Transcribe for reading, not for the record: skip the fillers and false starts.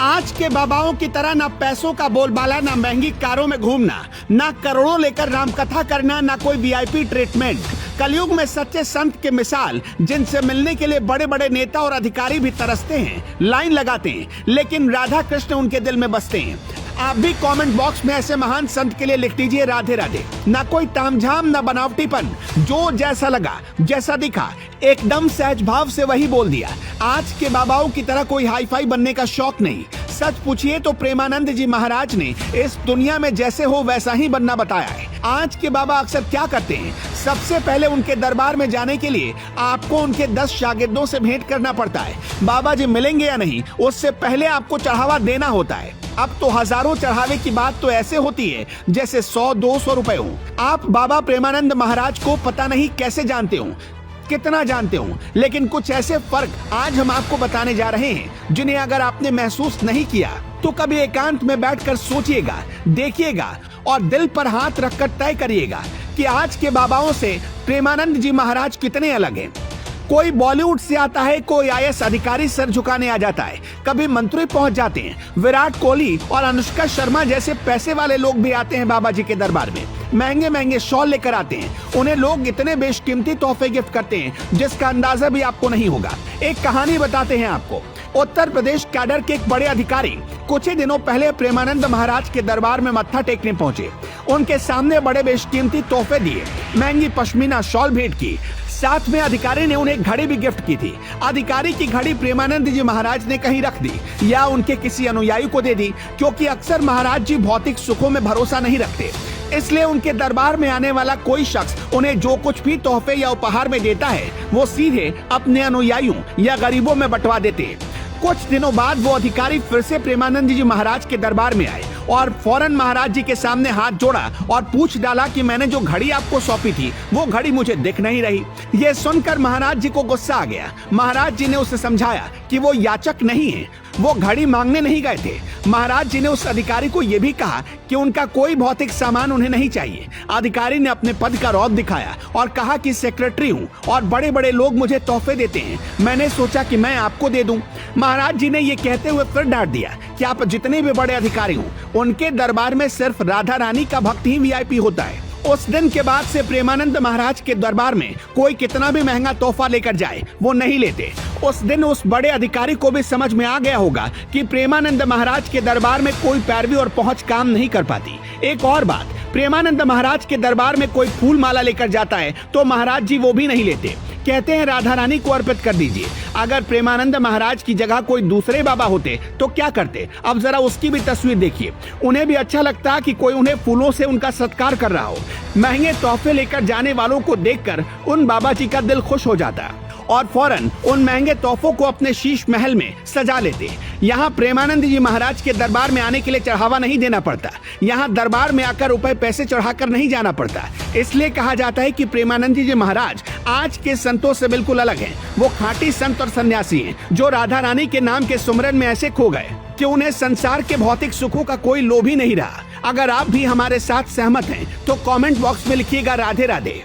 आज के बाबाओं की तरह ना पैसों का बोलबाला, ना महंगी कारों में घूमना, ना करोड़ों लेकर रामकथा करना, ना कोई वीआईपी ट्रीटमेंट। कलयुग में सच्चे संत के मिसाल, जिनसे मिलने के लिए बड़े बड़े नेता और अधिकारी भी तरसते हैं, लाइन लगाते हैं, लेकिन राधा कृष्ण उनके दिल में बसते हैं। आप भी कमेंट बॉक्स में ऐसे महान संत के लिए लिख दीजिए राधे राधे। ना कोई तामझाम, ना बनावटीपन, जो जैसा लगा, जैसा दिखा, एकदम सहज भाव से वही बोल दिया। आज के बाबाओं की तरह कोई हाई फाई बनने का शौक नहीं। सच पूछिए तो प्रेमानंद जी महाराज ने इस दुनिया में जैसे हो वैसा ही बनना बताया है। आज के बाबा अक्सर क्या करते हैं, सबसे पहले उनके दरबार में जाने के लिए आपको उनके 10 शागिर्दों से भेंट करना पड़ता है। बाबा जी मिलेंगे या नहीं, उससे पहले आपको चढ़ावा देना होता है। अब तो हजारों चढ़ावे की बात तो ऐसे होती है जैसे 100-200 रुपए हो। आप बाबा प्रेमानंद महाराज को पता नहीं कैसे जानते हो, कितना जानते हो, लेकिन कुछ ऐसे फर्क आज हम आपको बताने जा रहे हैं जिन्हें अगर आपने महसूस नहीं किया तो कभी एकांत में बैठकर सोचिएगा, देखिएगा और दिल पर हाथ रखकर तय करिएगा कि आज के बाबाओं से प्रेमानंद जी महाराज कितने अलग हैं। कोई बॉलीवुड से आता है, कोई आईएएस अधिकारी सर झुकाने आ जाता है, कभी मंत्री पहुंच जाते हैं। विराट कोहली और अनुष्का शर्मा जैसे पैसे वाले लोग भी आते हैं बाबा जी के दरबार में, महंगे महंगे शॉल लेकर आते हैं। उन्हें लोग इतने बेशकीमती तोहफे गिफ्ट करते हैं जिसका अंदाजा भी आपको नहीं होगा। एक कहानी बताते हैं आपको। उत्तर प्रदेश कैडर के एक बड़े अधिकारी कुछ ही दिनों पहले प्रेमानंद महाराज के दरबार में मत्था टेकने पहुंचे। उनके सामने बड़े बेशकीमती तोहफे दिए, महंगी पश्मीना शॉल भेंट की, साथ में अधिकारी ने उन्हें घड़ी भी गिफ्ट की थी। अधिकारी की घड़ी प्रेमानंद जी महाराज ने कहीं रख दी या उनके किसी अनुयायी को दे दी, क्योंकि अक्सर महाराज जी भौतिक सुखों में भरोसा नहीं रखते। इसलिए उनके दरबार में आने वाला कोई शख्स उन्हें जो कुछ भी तोहफे या उपहार में देता है वो सीधे अपने अनुयायियों या गरीबों में बंटवा देते हैं। कुछ दिनों बाद वो अधिकारी फिर से प्रेमानंद जी महाराज के दरबार में आए और फौरन महाराज जी के सामने हाथ जोड़ा और पूछ डाला कि मैंने जो घड़ी आपको सौंपी थी वो घड़ी मुझे दिख नहीं रही। ये सुनकर महाराज जी को गुस्सा आ गया। महाराज जी ने उसे समझाया कि वो याचक नहीं है, वो घड़ी मांगने नहीं गए थे। महाराज जी ने उस अधिकारी को यह भी कहा कि उनका कोई भौतिक सामान उन्हें नहीं चाहिए। अधिकारी ने अपने पद का रौब दिखाया और कहा कि सेक्रेटरी हूँ और बड़े बड़े लोग मुझे तोहफे देते हैं, मैंने सोचा कि मैं आपको दे दूं। महाराज जी ने ये कहते हुए फिर डांट दिया कि आप जितने भी बड़े अधिकारी हो, उनके दरबार में सिर्फ राधा रानी का भक्त ही वीआईपी होता है। उस दिन के बाद से प्रेमानंद महाराज के दरबार में कोई कितना भी महंगा तोहफा लेकर जाए वो नहीं लेते। उस दिन उस बड़े अधिकारी को भी समझ में आ गया होगा कि प्रेमानंद महाराज के दरबार में कोई पैरवी और पहुंच काम नहीं कर पाती। एक और बात, प्रेमानंद महाराज के दरबार में कोई फूल माला लेकर जाता है तो महाराज जी वो भी नहीं लेते, कहते हैं राधा रानी को अर्पित कर दीजिए। अगर प्रेमानंद महाराज की जगह कोई दूसरे बाबा होते तो क्या करते, अब जरा उसकी भी तस्वीर देखिए। उन्हें भी अच्छा लगता कि कोई उन्हें फूलों से उनका सत्कार कर रहा हो। महंगे तोहफे लेकर जाने वालों को देखकर उन बाबा जी का दिल खुश हो जाता और फौरन उन महंगे तोहफों को अपने शीश महल में सजा लेते। यहाँ प्रेमानंद जी महाराज के दरबार में आने के लिए चढ़ावा नहीं देना पड़ता। यहाँ दरबार में आकर रुपए पैसे चढ़ाकर नहीं जाना पड़ता। इसलिए कहा जाता है कि प्रेमानंद जी महाराज आज के संतों से बिल्कुल अलग हैं। वो खांटी संत और सन्यासी हैं जो राधा रानी के नाम के सुमरन में ऐसे खो गए कि उन्हें संसार के भौतिक सुखों का कोई लोभ ही नहीं रहा। अगर आप भी हमारे साथ सहमत हैं तो कमेंट बॉक्स में लिखिएगा राधे राधे।